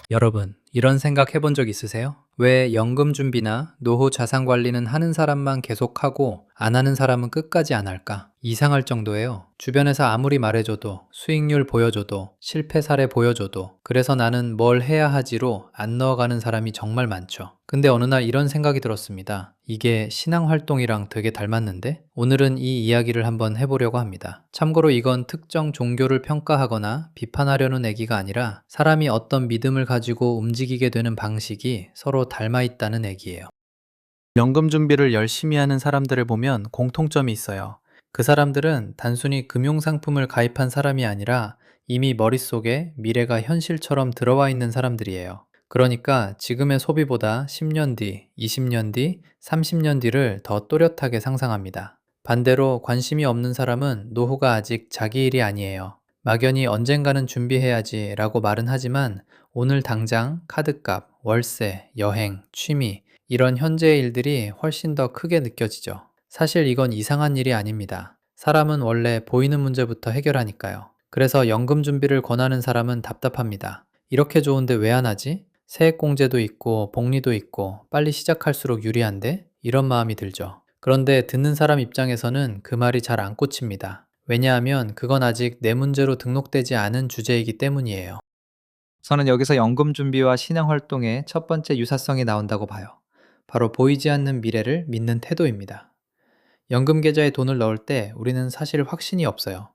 여러분, 이런 생각 해본 적 있으세요? 왜 연금 준비나 노후 자산 관리는 하는 사람만 계속하고 안 하는 사람은 끝까지 안 할까? 이상할 정도예요. 주변에서 아무리 말해줘도, 수익률 보여줘도, 실패 사례 보여줘도, 그래서 나는 뭘 해야 하지로 안 넣어가는 사람이 정말 많죠. 근데 어느 날 이런 생각이 들었습니다. 이게 신앙 활동이랑 되게 닮았는데? 오늘은 이 이야기를 한번 해보려고 합니다. 참고로 이건 특정 종교를 평가하거나 비판하려는 얘기가 아니라 사람이 어떤 믿음을 가지고 움직이게 되는 방식이 서로 닮아 있다는 얘기예요. 연금 준비를 열심히 하는 사람들을 보면 공통점이 있어요. 그 사람들은 단순히 금융상품을 가입한 사람이 아니라 이미 머릿속에 미래가 현실처럼 들어와 있는 사람들이에요. 그러니까 지금의 소비보다 10년 뒤, 20년 뒤, 30년 뒤를 더 또렷하게 상상합니다. 반대로 관심이 없는 사람은 노후가 아직 자기 일이 아니에요. 막연히 언젠가는 준비해야지 라고 말은 하지만 오늘 당장 카드값, 월세, 여행, 취미, 이런 현재의 일들이 훨씬 더 크게 느껴지죠. 사실 이건 이상한 일이 아닙니다. 사람은 원래 보이는 문제부터 해결하니까요. 그래서 연금 준비를 권하는 사람은 답답합니다. 이렇게 좋은데 왜 안 하지? 세액공제도 있고 복리도 있고 빨리 시작할수록 유리한데? 이런 마음이 들죠. 그런데 듣는 사람 입장에서는 그 말이 잘 안 꽂힙니다. 왜냐하면 그건 아직 내 문제로 등록되지 않은 주제이기 때문이에요. 저는 여기서 연금 준비와 신앙 활동의 첫 번째 유사성이 나온다고 봐요. 바로 보이지 않는 미래를 믿는 태도입니다. 연금 계좌에 돈을 넣을 때 우리는 사실 확신이 없어요.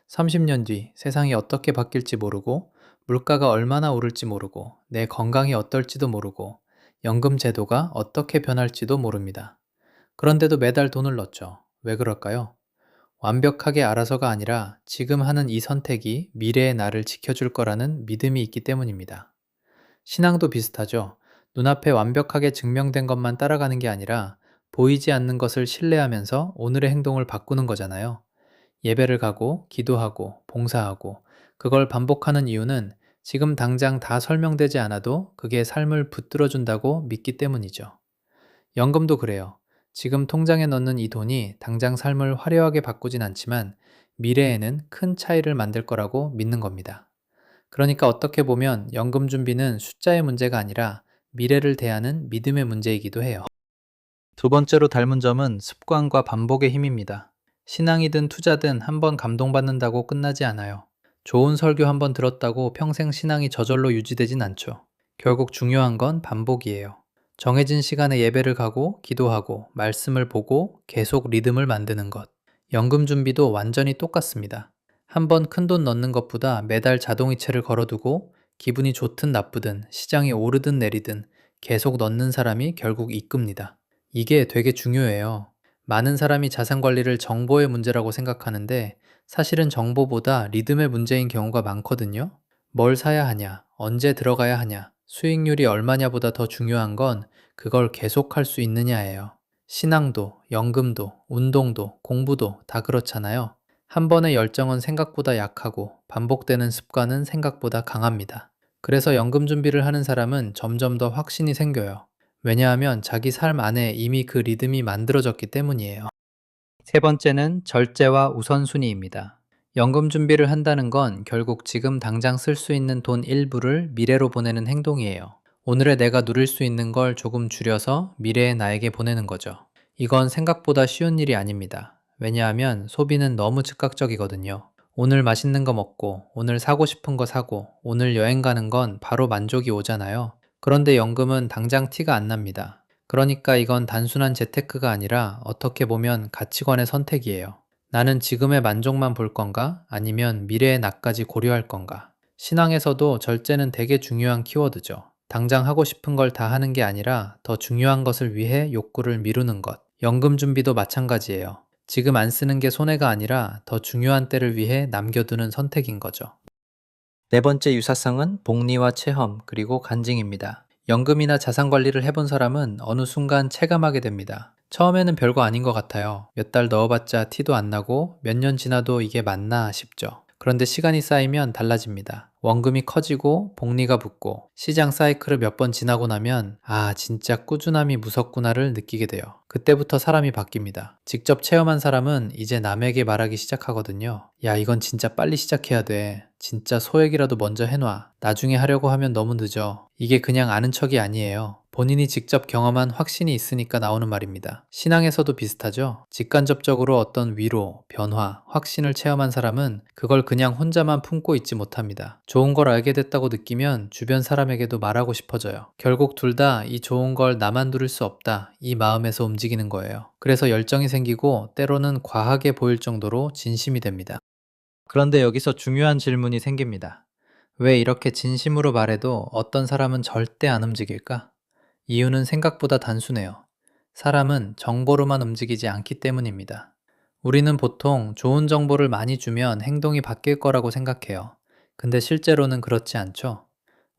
30년 뒤 세상이 어떻게 바뀔지 모르고, 물가가 얼마나 오를지 모르고, 내 건강이 어떨지도 모르고, 연금 제도가 어떻게 변할지도 모릅니다. 그런데도 매달 돈을 넣죠. 왜 그럴까요? 완벽하게 알아서가 아니라 지금 하는 이 선택이 미래의 나를 지켜줄 거라는 믿음이 있기 때문입니다. 신앙도 비슷하죠. 눈앞에 완벽하게 증명된 것만 따라가는 게 아니라 보이지 않는 것을 신뢰하면서 오늘의 행동을 바꾸는 거잖아요. 예배를 가고, 기도하고, 봉사하고, 그걸 반복하는 이유는 지금 당장 다 설명되지 않아도 그게 삶을 붙들어준다고 믿기 때문이죠. 연금도 그래요. 지금 통장에 넣는 이 돈이 당장 삶을 화려하게 바꾸진 않지만 미래에는 큰 차이를 만들 거라고 믿는 겁니다. 그러니까 어떻게 보면 연금 준비는 숫자의 문제가 아니라 미래를 대하는 믿음의 문제이기도 해요. 두 번째로 닮은 점은 습관과 반복의 힘입니다. 신앙이든 투자든 한번 감동받는다고 끝나지 않아요. 좋은 설교 한번 들었다고 평생 신앙이 저절로 유지되진 않죠. 결국 중요한 건 반복이에요. 정해진 시간에 예배를 가고, 기도하고, 말씀을 보고 계속 리듬을 만드는 것. 연금 준비도 완전히 똑같습니다. 한번 큰돈 넣는 것보다 매달 자동이체를 걸어두고 기분이 좋든 나쁘든 시장이 오르든 내리든 계속 넣는 사람이 결국 이끕니다. 이게 되게 중요해요. 많은 사람이 자산 관리를 정보의 문제라고 생각하는데 사실은 정보보다 리듬의 문제인 경우가 많거든요. 뭘 사야 하냐, 언제 들어가야 하냐, 수익률이 얼마냐보다 더 중요한 건 그걸 계속할 수 있느냐예요. 신앙도, 연금도, 운동도, 공부도 다 그렇잖아요. 한 번의 열정은 생각보다 약하고 반복되는 습관은 생각보다 강합니다. 그래서 연금 준비를 하는 사람은 점점 더 확신이 생겨요. 왜냐하면 자기 삶 안에 이미 그 리듬이 만들어졌기 때문이에요. 세 번째는 절제와 우선순위입니다. 연금 준비를 한다는 건 결국 지금 당장 쓸 수 있는 돈 일부를 미래로 보내는 행동이에요. 오늘의 내가 누릴 수 있는 걸 조금 줄여서 미래의 나에게 보내는 거죠. 이건 생각보다 쉬운 일이 아닙니다. 왜냐하면 소비는 너무 즉각적이거든요. 오늘 맛있는 거 먹고, 오늘 사고 싶은 거 사고, 오늘 여행 가는 건 바로 만족이 오잖아요. 그런데 연금은 당장 티가 안 납니다. 그러니까 이건 단순한 재테크가 아니라 어떻게 보면 가치관의 선택이에요. 나는 지금의 만족만 볼 건가? 아니면 미래의 나까지 고려할 건가? 신앙에서도 절제는 되게 중요한 키워드죠. 당장 하고 싶은 걸 다 하는 게 아니라 더 중요한 것을 위해 욕구를 미루는 것. 연금 준비도 마찬가지예요. 지금 안 쓰는 게 손해가 아니라 더 중요한 때를 위해 남겨두는 선택인 거죠. 네 번째 유사성은 복리와 체험, 그리고 간증입니다. 연금이나 자산 관리를 해본 사람은 어느 순간 체감하게 됩니다. 처음에는 별거 아닌 것 같아요. 몇 달 넣어봤자 티도 안 나고 몇 년 지나도 이게 맞나 싶죠. 그런데 시간이 쌓이면 달라집니다. 원금이 커지고 복리가 붙고 시장 사이클을 몇 번 지나고 나면 아, 진짜 꾸준함이 무섭구나를 느끼게 돼요. 그때부터 사람이 바뀝니다. 직접 체험한 사람은 이제 남에게 말하기 시작하거든요. 야, 이건 진짜 빨리 시작해야 돼. 진짜 소액이라도 먼저 해놔. 나중에 하려고 하면 너무 늦어. 이게 그냥 아는 척이 아니에요. 본인이 직접 경험한 확신이 있으니까 나오는 말입니다. 신앙에서도 비슷하죠? 직간접적으로 어떤 위로, 변화, 확신을 체험한 사람은 그걸 그냥 혼자만 품고 있지 못합니다. 좋은 걸 알게 됐다고 느끼면 주변 사람에게도 말하고 싶어져요. 결국 둘 다 이 좋은 걸 나만 누릴 수 없다. 이 마음에서 움직이는 거예요. 그래서 열정이 생기고 때로는 과하게 보일 정도로 진심이 됩니다. 그런데 여기서 중요한 질문이 생깁니다. 왜 이렇게 진심으로 말해도 어떤 사람은 절대 안 움직일까? 이유는 생각보다 단순해요. 사람은 정보로만 움직이지 않기 때문입니다. 우리는 보통 좋은 정보를 많이 주면 행동이 바뀔 거라고 생각해요. 근데 실제로는 그렇지 않죠.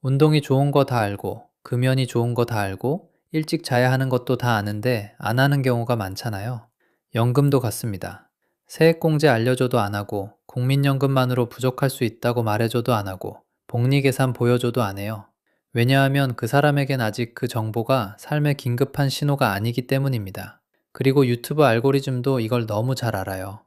운동이 좋은 거 다 알고, 금연이 좋은 거 다 알고, 일찍 자야 하는 것도 다 아는데 안 하는 경우가 많잖아요. 연금도 같습니다. 세액공제 알려줘도 안 하고, 국민연금만으로 부족할 수 있다고 말해줘도 안 하고, 복리계산 보여줘도 안 해요. 왜냐하면 그 사람에겐 아직 그 정보가 삶의 긴급한 신호가 아니기 때문입니다. 그리고 유튜브 알고리즘도 이걸 너무 잘 알아요.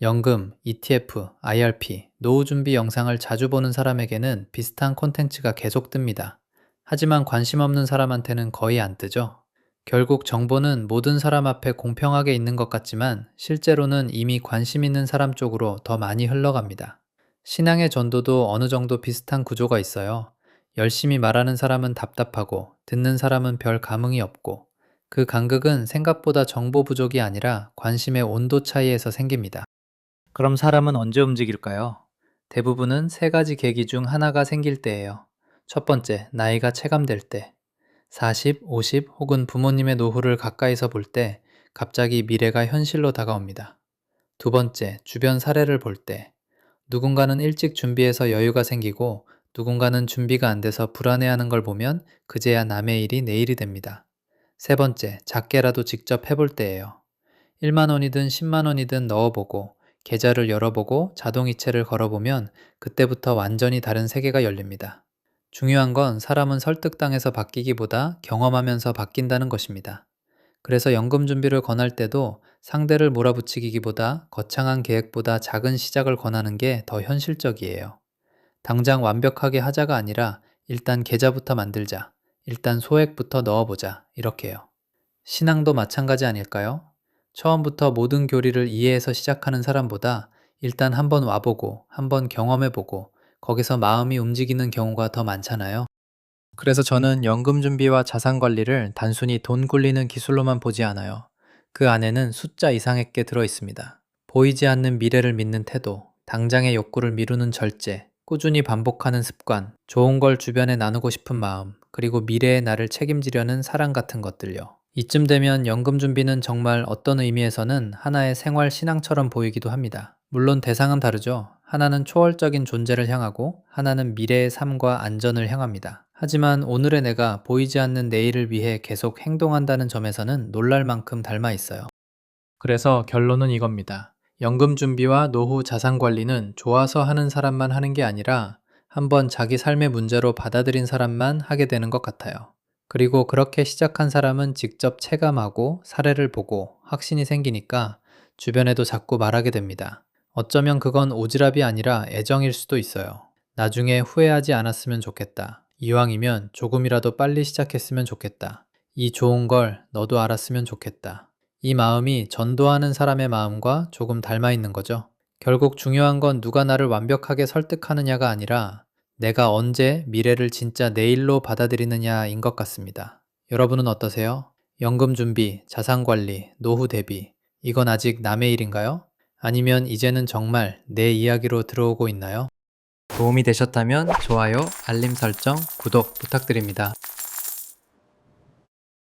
연금, ETF, IRP, 노후 준비 영상을 자주 보는 사람에게는 비슷한 콘텐츠가 계속 뜹니다. 하지만 관심 없는 사람한테는 거의 안 뜨죠. 결국 정보는 모든 사람 앞에 공평하게 있는 것 같지만 실제로는 이미 관심 있는 사람 쪽으로 더 많이 흘러갑니다. 신앙의 전도도 어느 정도 비슷한 구조가 있어요. 열심히 말하는 사람은 답답하고 듣는 사람은 별 감흥이 없고 그 간극은 생각보다 정보 부족이 아니라 관심의 온도 차이에서 생깁니다. 그럼 사람은 언제 움직일까요? 대부분은 세 가지 계기 중 하나가 생길 때예요. 첫 번째, 나이가 체감될 때. 40, 50 혹은 부모님의 노후를 가까이서 볼 때 갑자기 미래가 현실로 다가옵니다. 두 번째, 주변 사례를 볼 때. 누군가는 일찍 준비해서 여유가 생기고 누군가는 준비가 안 돼서 불안해하는 걸 보면 그제야 남의 일이 내 일이 됩니다. 세 번째, 작게라도 직접 해볼 때예요. 1만 원이든 10만 원이든 넣어보고 계좌를 열어보고 자동이체를 걸어보면 그때부터 완전히 다른 세계가 열립니다. 중요한 건 사람은 설득당해서 바뀌기보다 경험하면서 바뀐다는 것입니다. 그래서 연금 준비를 권할 때도 상대를 몰아붙이기보다 거창한 계획보다 작은 시작을 권하는 게 더 현실적이에요. 당장 완벽하게 하자가 아니라 일단 계좌부터 만들자, 일단 소액부터 넣어보자, 이렇게요. 신앙도 마찬가지 아닐까요? 처음부터 모든 교리를 이해해서 시작하는 사람보다 일단 한번 와보고, 한번 경험해보고, 거기서 마음이 움직이는 경우가 더 많잖아요. 그래서 저는 연금 준비와 자산 관리를 단순히 돈 굴리는 기술로만 보지 않아요. 그 안에는 숫자 이상의 게 들어 있습니다. 보이지 않는 미래를 믿는 태도, 당장의 욕구를 미루는 절제, 꾸준히 반복하는 습관, 좋은 걸 주변에 나누고 싶은 마음, 그리고 미래의 나를 책임지려는 사랑 같은 것들요. 이쯤 되면 연금 준비는 정말 어떤 의미에서는 하나의 생활 신앙처럼 보이기도 합니다. 물론 대상은 다르죠. 하나는 초월적인 존재를 향하고 하나는 미래의 삶과 안전을 향합니다. 하지만 오늘의 내가 보이지 않는 내일을 위해 계속 행동한다는 점에서는 놀랄 만큼 닮아 있어요. 그래서 결론은 이겁니다. 연금 준비와 노후 자산 관리는 좋아서 하는 사람만 하는 게 아니라 한번 자기 삶의 문제로 받아들인 사람만 하게 되는 것 같아요. 그리고 그렇게 시작한 사람은 직접 체감하고 사례를 보고 확신이 생기니까 주변에도 자꾸 말하게 됩니다. 어쩌면 그건 오지랖이 아니라 애정일 수도 있어요. 나중에 후회하지 않았으면 좋겠다. 이왕이면 조금이라도 빨리 시작했으면 좋겠다. 이 좋은 걸 너도 알았으면 좋겠다. 이 마음이 전도하는 사람의 마음과 조금 닮아 있는 거죠. 결국 중요한 건 누가 나를 완벽하게 설득하느냐가 아니라 내가 언제 미래를 진짜 내일로 받아들이느냐인 것 같습니다. 여러분은 어떠세요? 연금 준비, 자산 관리, 노후 대비, 이건 아직 남의 일인가요? 아니면 이제는 정말 내 이야기로 들어오고 있나요? 도움이 되셨다면 좋아요, 알림 설정, 구독 부탁드립니다.